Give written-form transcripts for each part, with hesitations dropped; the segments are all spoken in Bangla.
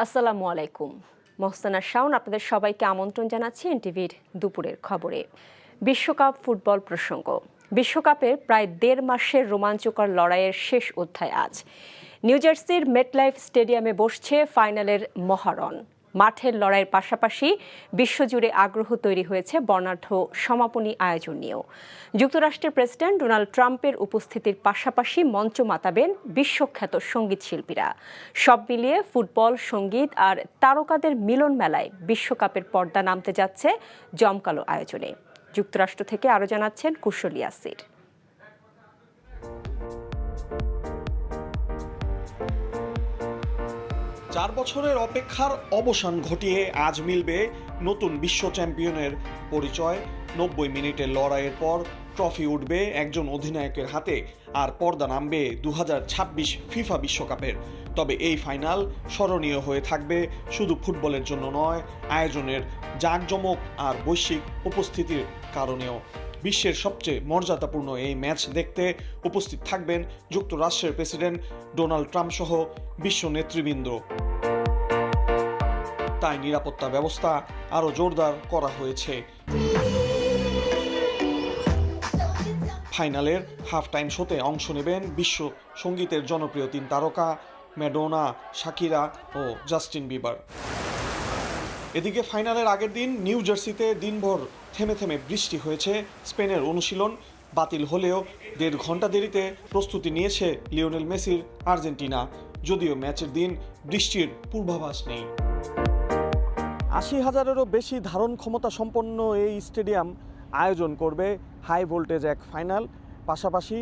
আসসালামু আলাইকুম। মোহসেনা শাওন আপনাদের সবাইকে আমন্ত্রণ জানাচ্ছি এনটিভির দুপুরের খবরে। বিশ্বকাপ ফুটবল প্রসঙ্গ। বিশ্বকাপের প্রায় ১.৫ মাসের রোমাঞ্চকর লড়াইয়ের শেষ অধ্যায় আজ। নিউ জার্সির মেটলাইফ স্টেডিয়ামে বসছে ফাইনালের মহারণ। মাঠের লড়াইয়ের পাশাপাশি বিশ্বজুড়ে আগ্রহ তৈরি হয়েছে বর্ণাঢ্য সমাপনী আয়োজন নিয়েও। যুক্তরাষ্ট্রের প্রেসিডেন্ট ডোনাল্ড ট্রাম্পের উপস্থিতির পাশাপাশি মঞ্চ মাতাবেন বিশ্বখ্যাত সঙ্গীত শিল্পীরা। সব মিলিয়ে ফুটবল, সঙ্গীত আর তারকাদের মিলন মেলায় বিশ্বকাপের পর্দা নামতে যাচ্ছে জমকালো আয়োজনে। যুক্তরাষ্ট্র থেকে আরও জানাচ্ছেন কুশল ইয়াসির। ৪ বছরের অপেক্ষার অবসান ঘটিয়ে আজ মিলবে নতুন বিশ্ব চ্যাম্পিয়নের পরিচয়। ৯০ মিনিটের লড়াইয়ের পর ট্রফি উঠবে একজন অধিনায়কের হাতে, আর পর্দা নামবে ২০২৬ ফিফা বিশ্বকাপের। তবে এই ফাইনাল স্মরণীয় হয়ে থাকবে শুধু ফুটবলের জন্য নয়, আয়োজনের জাঁকজমক আর বৈশ্বিক উপস্থিতির কারণেও। বিশ্বের সবচেয়ে মর্যাদাপূর্ণ এই ম্যাচ দেখতে উপস্থিত থাকবেন যুক্তরাষ্ট্রের প্রেসিডেন্ট ডোনাল্ড ট্রাম্প সহ বিশ্ব নেতৃবৃন্দ। তাই নিরাপত্তা ব্যবস্থা আরও জোরদার করা হয়েছে। ফাইনালের হাফ টাইম শোতে অংশ নেবেন বিশ্ব সঙ্গীতের জনপ্রিয় ৩ তারকা ম্যাডোনা, শাকিরা ও জাস্টিন বিবার। এদিকে ফাইনালের আগের দিন নিউ জার্সিতে দিনভর থেমে থেমে বৃষ্টি হয়েছে। স্পেনের অনুশীলন বাতিল হলেও ১.৫ ঘন্টা দেরিতে প্রস্তুতি নিয়েছে লিওনেল মেসির আর্জেন্টিনা, যদিও ম্যাচের দিন বৃষ্টির পূর্বাভাস নেই। ৮০,০০০-এরও বেশি ধারণ ক্ষমতা সম্পন্ন এই স্টেডিয়াম আয়োজন করবে হাই ভোল্টেজ এক ফাইনাল। পাশাপাশি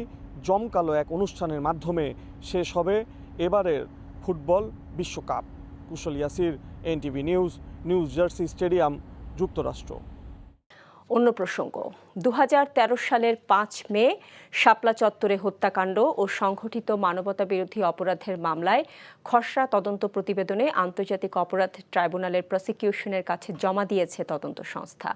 জমকালো এক অনুষ্ঠানের মাধ্যমে শেষ হবে এবারের ফুটবল বিশ্বকাপ। Kushal Yasir, NTV news, New Jersey stadium, যুক্তরাষ্ট্র। অন্য প্রসঙ্গ, ২০১৩ সালের ৫ মে শাপলা চত্বরে হত্যাকাণ্ড ও সংঘটিত মানবতাবিরোধী অপরাধের মামলায় খসড়া তদন্ত প্রতিবেদনে আন্তর্জাতিক অপরাধ ট্রাইব্যুনালের প্রসিকিউশনের কাছে জমা দিয়েছে তদন্ত সংস্থা।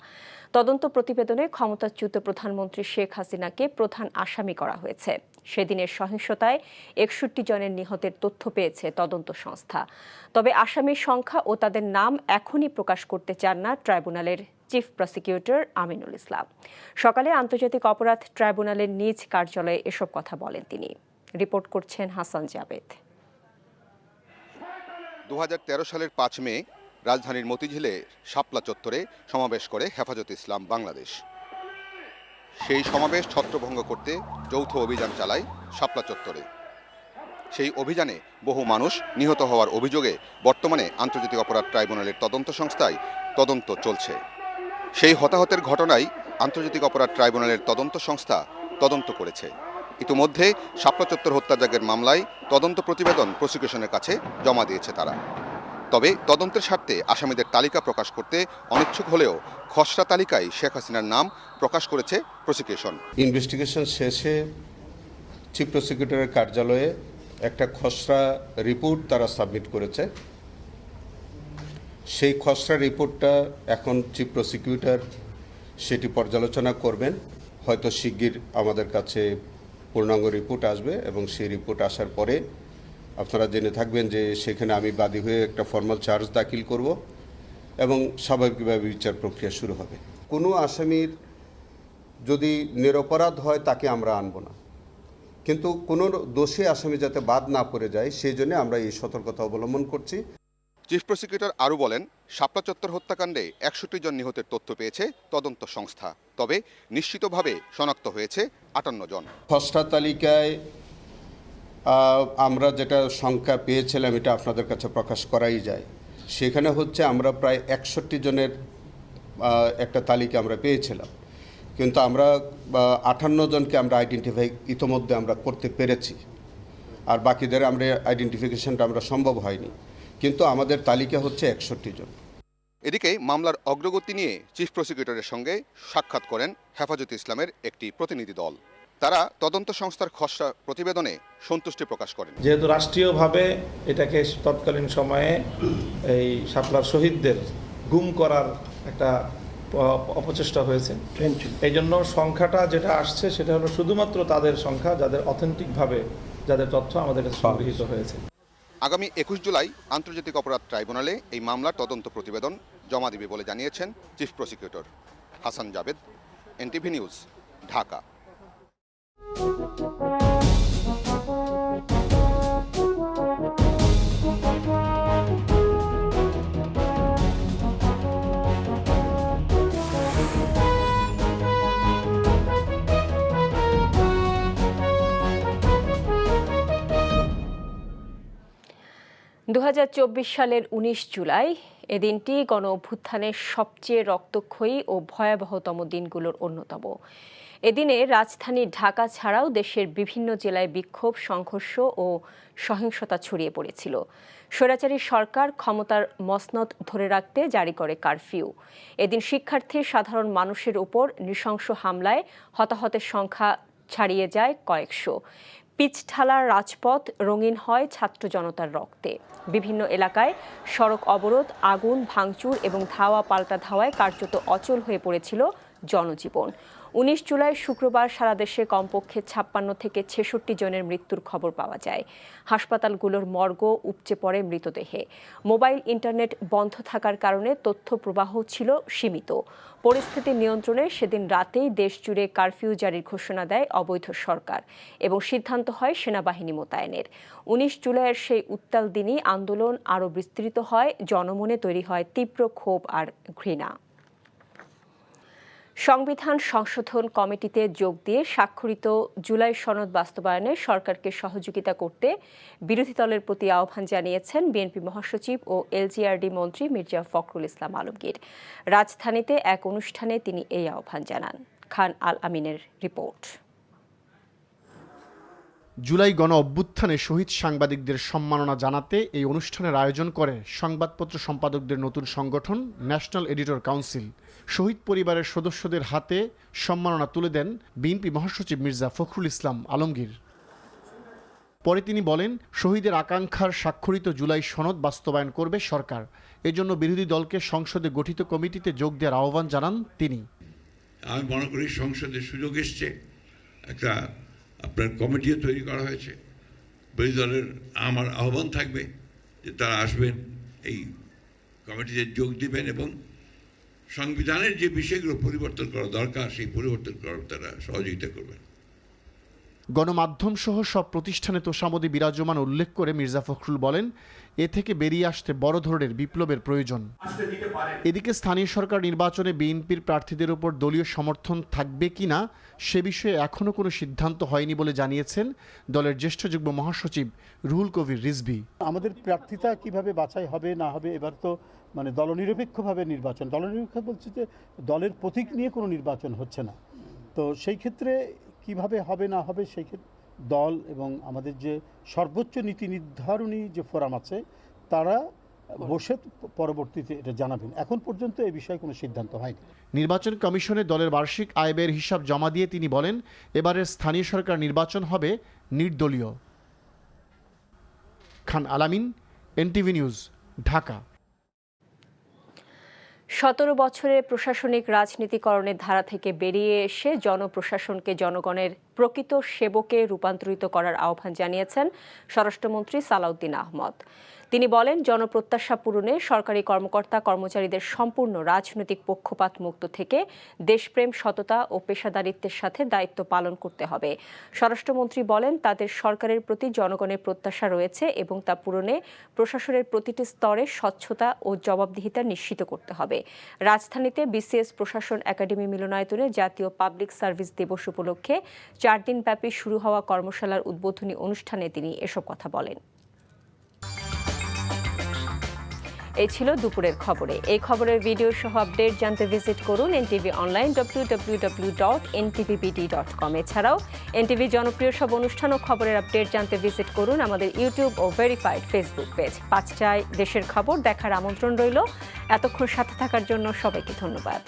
তদন্ত প্রতিবেদনে ক্ষমতাচ্যুত প্রধানমন্ত্রী শেখ হাসিনাকে প্রধান আসামি করা হয়েছে। সেদিনের সহিংসতায় ৬১ জনের নিহতের তথ্য পেয়েছে তদন্ত সংস্থা। তবে আসামির সংখ্যা ও তাদের নাম এখনই প্রকাশ করতে চান না ট্রাইব্যুনালের চিফ প্রসিকিউটর আমিনুল ইসলাম। সকালে আন্তর্জাতিক অপরাধ ট্রাইব্যুনালের নিজ কার্যালয়ে এসব কথা বলেন তিনি। রিপোর্ট করছেন হাসান জাবেদ। ২০১৩ সালের ৫ মে রাজধানীর মতিঝিলে শাপলা চত্বরে সমাবেশ করে হেফাজতে ইসলাম বাংলাদেশ। সেই সমাবেশ ছত্রভঙ্গ করতে যৌথ অভিযান চালায় শাপলা চত্বরে। সেই অভিযানে বহু মানুষ নিহত হওয়ার অভিযোগে বর্তমানে আন্তর্জাতিক অপরাধ ট্রাইব্যুনালের তদন্ত সংস্থায় তদন্ত চলছে। সেই হতাহতের ঘটনায় আন্তর্জাতিক অপরাধ ট্রাইব্যুনালের তদন্ত সংস্থা তদন্ত করেছে। ইতিমধ্যে শাপলা চত্বর হত্যাযজ্ঞের মামলায় তদন্ত প্রতিবেদন প্রসিকিউশনের কাছে জমা দিয়েছে তারা। তবে তদন্তের স্বার্থে আসামিদের তালিকা প্রকাশ করতে অনিচ্ছুক হলেও খসড়া তালিকায় শেখ হাসিনার নাম প্রকাশ করেছে প্রসিকিউশন। ইনভেস্টিগেশন শেষে চিফ প্রসিকিউটরের কার্যালয়ে একটা খসড়া রিপোর্ট তারা সাবমিট করেছে। সেই খসড়া রিপোর্টটা এখন চিফ প্রসিকিউটর সেটি পর্যালোচনা করবেন। হয়তো শিগগির আমাদের কাছে পূর্ণাঙ্গ রিপোর্ট আসবে এবং সেই রিপোর্ট আসার পরে আপনারা জেনে থাকবেন যে সেখানে আমি বাদী হয়ে একটা ফর্মাল চার্জ দাখিল করব এবং স্বাভাবিকভাবে বিচার প্রক্রিয়া শুরু হবে। কোনো আসামির যদি নিরপরাধ হয় তাকে আমরা আনব না, কিন্তু কোনো দোষী আসামি যাতে বাদ না পড়ে যায় সেই জন্য আমরা এই সতর্কতা অবলম্বন করছি। চিফ প্রসিকিউটর আরও বলেন, শাপলা চত্বর হত্যাকাণ্ডে ৬১ জন নিহতের তথ্য পেয়েছে তদন্ত সংস্থা, তবে নিশ্চিতভাবে শনাক্ত হয়েছে ৫৮ জন। খসড়া তালিকায় আমরা যেটা সংখ্যা পেয়েছিলাম এটা আপনাদের কাছে প্রকাশ করাই যায়। সেখানে হচ্ছে আমরা প্রায় ৬১ জনের একটা তালিকা আমরা পেয়েছিলাম, কিন্তু আমরা ৫৮ জনকে আমরা আইডেন্টিফাই ইতোমধ্যে আমরা করতে পেরেছি, আর বাকিদের আমরা আইডেন্টিফিকেশনটা আমরা সম্ভব হয়নি, কিন্তু আমাদের তালিকা হচ্ছে ৬১ জন। এদিকে মামলার অগ্রগতি নিয়ে চিফ প্রসিকিউটরের সঙ্গে সাক্ষাৎ করেন হেফাজতে ইসলামের একটি প্রতিনিধি দল। তারা তদন্ত সংস্থার খসড়া প্রতিবেদনে সন্তুষ্টি প্রকাশ করেন। যেহেতু রাষ্ট্রীয়ভাবে এটাকে তৎকালীন সময়ে এই শাপলার শহীদদের গুম করার একটা অপচেষ্টা হয়েছে, এই জন্য সংখ্যাটা যেটা আসছে সেটা হলো শুধুমাত্র তাদের সংখ্যা যাদের অথেন্টিকভাবে যাদের তথ্য আমাদের কাছে সংগৃহীত হয়েছে। আগামী 21 জুলাই আন্তর্জাতিক অপরাধ ট্রাইব্যুনালে এই মামলার তদন্ত প্রতিবেদন জমা দিবে বলে জানিয়েছেন chief prosecutor Hasan Jabed. NTV news, Dhaka. সালের 19 জুলাই এ দিনটি গণ অভ্যুত্থানের সবচেয়ে রক্তক্ষয়ী ও ভয়াবহতম দিনগুলোর অন্যতম। এদিনে রাজধানী ঢাকা ছাড়াও দেশের বিভিন্ন জেলায় বিক্ষোভ, সংঘর্ষ ও সহিংসতা ছড়িয়ে পড়েছিল। স্বৈরাচারী সরকার ক্ষমতার মসনদ ধরে রাখতে জারি করে কারফিউ। এদিন শিক্ষার্থী সাধারণ মানুষের উপর নৃশংস হামলায় হতাহতের সংখ্যা ছাড়িয়ে যায় কয়েকশো। পিচঢালার রাজপথ রঙিন হয় ছাত্র জনতার রক্তে। বিভিন্ন এলাকায় সড়ক অবরোধ, আগুন, ভাঙচুর এবং ধাওয়া পাল্টা ধাওয়ায় কার্যত অচল হয়ে পড়েছিল জনজীবন। 19 জুলাই শুক্রবার সারা দেশে কমপক্ষে 56 থেকে 66 জনের মৃত্যুর খবর পাওয়া যায়। হাসপাতালগুলোর মর্গও উপচে পড়ে মৃতদেহে। মোবাইল ইন্টারনেট বন্ধ থাকার কারণে তথ্য প্রবাহ ছিল সীমিত। পরিস্থিতি নিয়ন্ত্রণে সেদিন রাতেই দেশ জুড়ে কারফিউ জারির ঘোষণা দেয় অবৈধ সরকার এবং সিদ্ধান্ত হয় সেনাবাহিনী মোতায়েনের। 19 জুলাইয়ের সেই উত্তাল দিনই আন্দোলন আরও বিস্তৃত হয়, জনমনে তৈরি হয় তীব্র ক্ষোভ আর ঘৃণা। সংবিধান সংশোধন কমিটিতে যোগ দিয়ে স্বাক্ষরিত জুলাই সনদ বাস্তবায়নে সরকারকে সহযোগিতা করতে বিরোধী দলের প্রতি আহ্বান জানিয়েছেন বিএনপি মহাসচিব ও এলজিআরডি মন্ত্রী মির্জা ফখরুল ইসলাম আলমগীর। রাজধানীতে এক অনুষ্ঠানে তিনি এই আহ্বান জানান। খান আল আমিনের রিপোর্ট। জুলাই গণ অভ্যুত্থানে শহীদ সাংবাদিকদের সম্মাননা জানাতে এই অনুষ্ঠানের আয়োজন করে সংবাদপত্র সম্পাদকদের নতুন সংগঠন ন্যাশনাল এডিটর কাউন্সিল। শহীদ পরিবারের সদস্যদের হাতে সম্মাননা তুলে দেন বিএনপি মহাসচিব মির্জা ফখরুল ইসলাম আলমগীর। পরে তিনি বলেন, শহীদের আকাঙ্ক্ষার স্বাক্ষরিত জুলাই সনদ বাস্তবায়ন করবে সরকার। এজন্য বিরোধী দলকে সংসদে গঠিত কমিটিতে যোগ দেওয়ার আহ্বান জানান তিনি। আমি মনে করি সংসদে সুযোগ এসছে, একটা আপনার কমিটিও তৈরি করা হয়েছে। বিরোধী দলের আমার আহ্বান থাকবে যে তারা আসবেন, এই কমিটিতে যোগ দিবেন এবং সংবিধানের যে বিষয়গুলো পরিবর্তন করা দরকার সেই পরিবর্তন করার তারা সহযোগিতা করবেন। গণমাধ্যম সহ সব প্রতিষ্ঠানে তোষামোদী বিরাজমান উল্লেখ করে মির্জা ফখরুল বলেন, এ থেকে বেরিয়ে আসতে বড় ধরনের বিপ্লবের প্রয়োজন। এদিকে স্থানীয় সরকার নির্বাচনে বিএনপির প্রার্থীদের উপর দলীয় সমর্থন থাকবে কিনা সে বিষয়ে এখনও কোনো সিদ্ধান্ত হয়নি বলে জানিয়েছেন দলের জ্যেষ্ঠ যুগ্ম মহাসচিব রুহুল কবির রিজভী। আমাদের প্রার্থীতা কিভাবে বাছাই হবে না হবে, এবার তো দলনিরপেক্ষভাবে নির্বাচন, দলনিরপেক্ষ বলছে যে দলের প্রতীক নিয়ে কোনো নির্বাচন হচ্ছে না। তো সেই ক্ষেত্রে কিভাবে হবে না হবে, সেই ক্ষেত্রে দল এবং আমাদের যে সর্বোচ্চ নীতি নির্ধারণী যে ফোরাম আছে তারা বসে পরবর্তীতে এটা জানাবেন। এখন পর্যন্ত এই বিষয়ে কোনো সিদ্ধান্ত হয়নি। নির্বাচন কমিশনে দলের বার্ষিক আয় ব্যয়ের হিসাব জমা দিয়ে তিনি বলেন, এবারের স্থানীয় সরকার নির্বাচন হবে নির্দলীয়। খান আলামিন, এনটিভি নিউজ, ঢাকা। 17 বছরের প্রশাসনিক রাজনীতিকরণের ধারা থেকে বেরিয়ে এসে জনপ্রশাসনকে জনগণের প্রকৃত সেবকে রূপান্তরিত করার আহ্বান জানিয়েছেন স্বরাষ্ট্রমন্ত্রী সালাউদ্দিন আহমদ। তিনি বলেন, জনপ্রত্যাশা পূরণে সরকারি কর্মকর্তা কর্মচারীদের সম্পূর্ণ রাজনৈতিক পক্ষপাত মুক্ত থেকে দেশপ্রেম, সততা ও পেশাদারিত্বের সাথে দায়িত্ব পালন করতে হবে। স্বরাষ্ট্রমন্ত্রী বলেন, তাদের সরকারের প্রতি জনগণের প্রত্যাশা রয়েছে এবং তা পূরণে প্রশাসনের প্রতিটি স্তরে স্বচ্ছতা ও জবাবদিহিতা নিশ্চিত করতে হবে। রাজধানীতে বিসিএস প্রশাসন একাডেমি মিলনায়তনে জাতীয় পাবলিক সার্ভিস দিবস উপলক্ষে 4 দিনব্যাপী শুরু হওয়া কর্মশালার উদ্বোধনী অনুষ্ঠানে তিনি এসব কথা বলেন। এই ছিল দুপুরের খবরে। এই খবরের ভিডিও সহ আপডেট জানতে ভিজিট করুন এনটিভি অনলাইন www.ntvbd.com। এছাড়াও এনটিভি জনপ্রিয় সব অনুষ্ঠান ও খবরের আপডেট জানতে ভিজিট করুন আমাদের ইউটিউব ও ভেরিফাইড ফেসবুক পেজ। 5টায় দেশের খবর দেখার আমন্ত্রণ রইল। এতক্ষণ সাথে থাকার জন্য সবাইকে ধন্যবাদ।